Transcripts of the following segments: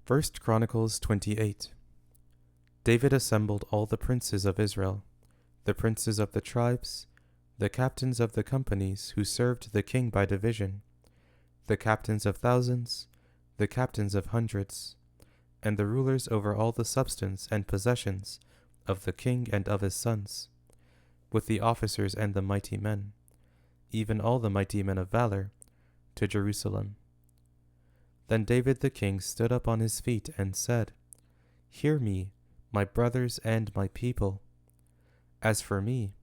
1 Chronicles 28. David assembled all the princes of Israel, the princes of the tribes, the captains of the companies who served the king by division, the captains of thousands, the captains of hundreds, and the rulers over all the substance and possessions of the king and of his sons, with the officers and the mighty men, even all the mighty men of valor, to Jerusalem. Then David the king stood up on his feet and said, "Hear me, my brothers and my people. As for me,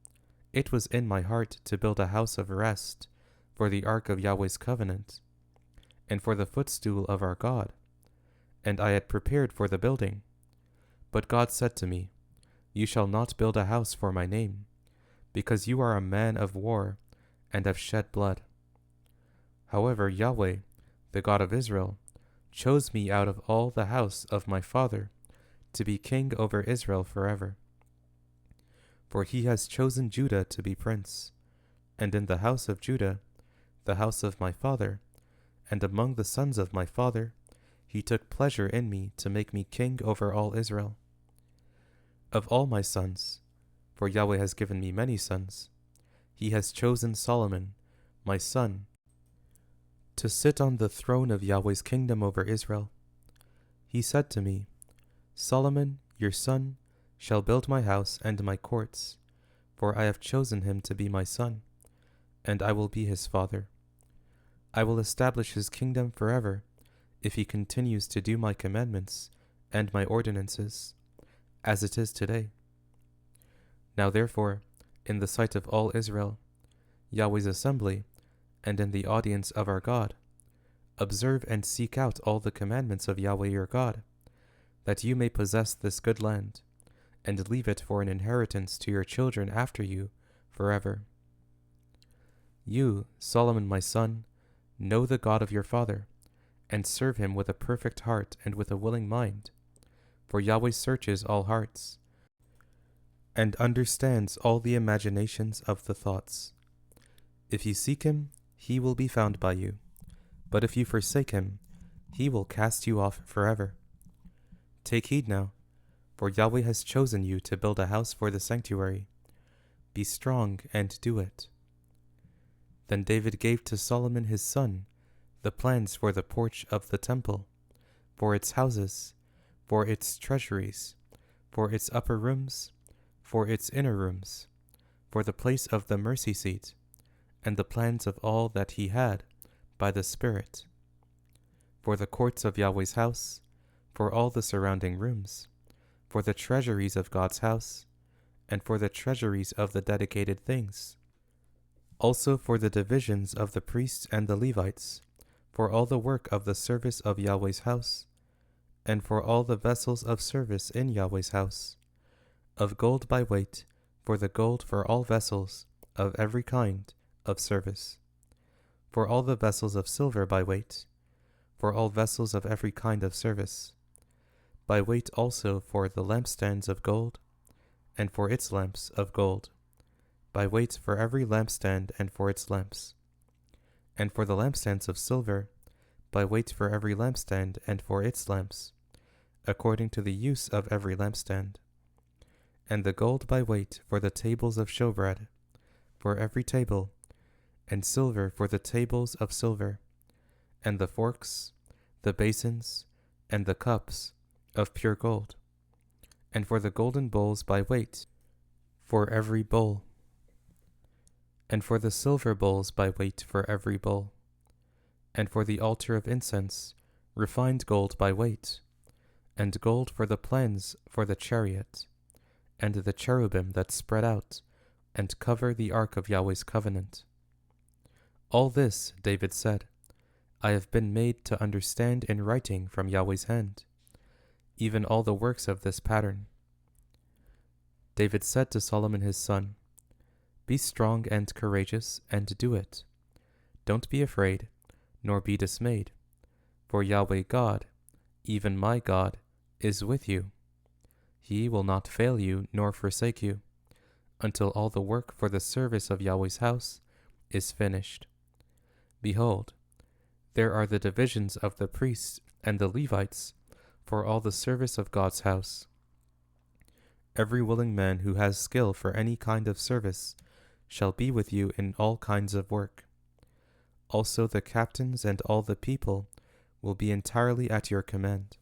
it was in my heart to build a house of rest for the ark of Yahweh's covenant, and for the footstool of our God, and I had prepared for the building. But God said to me, You shall not build a house for my name, because you are a man of war and have shed blood. However, Yahweh, the God of Israel, chose me out of all the house of my father to be king over Israel forever. For he has chosen Judah to be prince, and in the house of Judah, the house of my father, and among the sons of my father, he took pleasure in me to make me king over all Israel. Of all my sons, for Yahweh has given me many sons, he has chosen Solomon, my son, to sit on the throne of Yahweh's kingdom over Israel. He said to me, Solomon, your son, shall build my house and my courts, for I have chosen him to be my son, and I will be his father. I will establish his kingdom forever, if he continues to do my commandments and my ordinances, as it is today. Now therefore, in the sight of all Israel, Yahweh's assembly, and in the audience of our God, observe and seek out all the commandments of Yahweh your God, that you may possess this good land, and leave it for an inheritance to your children after you forever. You, Solomon my son, know the God of your father, and serve him with a perfect heart and with a willing mind, for Yahweh searches all hearts, and understands all the imaginations of the thoughts. If you seek him, he will be found by you, but if you forsake him, he will cast you off forever. Take heed now, for Yahweh has chosen you to build a house for the sanctuary. Be strong and do it." Then David gave to Solomon his son the plans for the porch of the temple, for its houses, for its treasuries, for its upper rooms, for its inner rooms, for the place of the mercy seat, and the plans of all that he had by the Spirit, for the courts of Yahweh's house, for all the surrounding rooms, for the treasuries of God's house, and for the treasuries of the dedicated things, also for the divisions of the priests and the Levites, for all the work of the service of Yahweh's house, and for all the vessels of service in Yahweh's house, of gold by weight, for the gold for all vessels of every kind of service, for all the vessels of silver by weight, for all vessels of every kind of service, by weight also for the lampstands of gold, and for its lamps of gold, by weight for every lampstand and for its lamps, and for the lampstands of silver, by weight for every lampstand and for its lamps, according to the use of every lampstand, and the gold by weight for the tables of showbread, for every table, and silver for the tables of silver, and the forks, the basins, and the cups of pure gold, and for the golden bowls by weight, for every bowl, and for the silver bowls by weight for every bowl, and for the altar of incense, refined gold by weight, and gold for the plans for the chariot, and the cherubim that spread out and cover the ark of Yahweh's covenant. All this, David said, I have been made to understand in writing from Yahweh's hand, even all the works of this pattern. David said to Solomon his son, Be strong and courageous, and do it. Don't be afraid, nor be dismayed, for Yahweh God, even my God, is with you. He will not fail you nor forsake you, until all the work for the service of Yahweh's house is finished. Behold, there are the divisions of the priests and the Levites for all the service of God's house. Every willing man who has skill for any kind of service shall be with you in all kinds of work. Also the captains and all the people will be entirely at your command.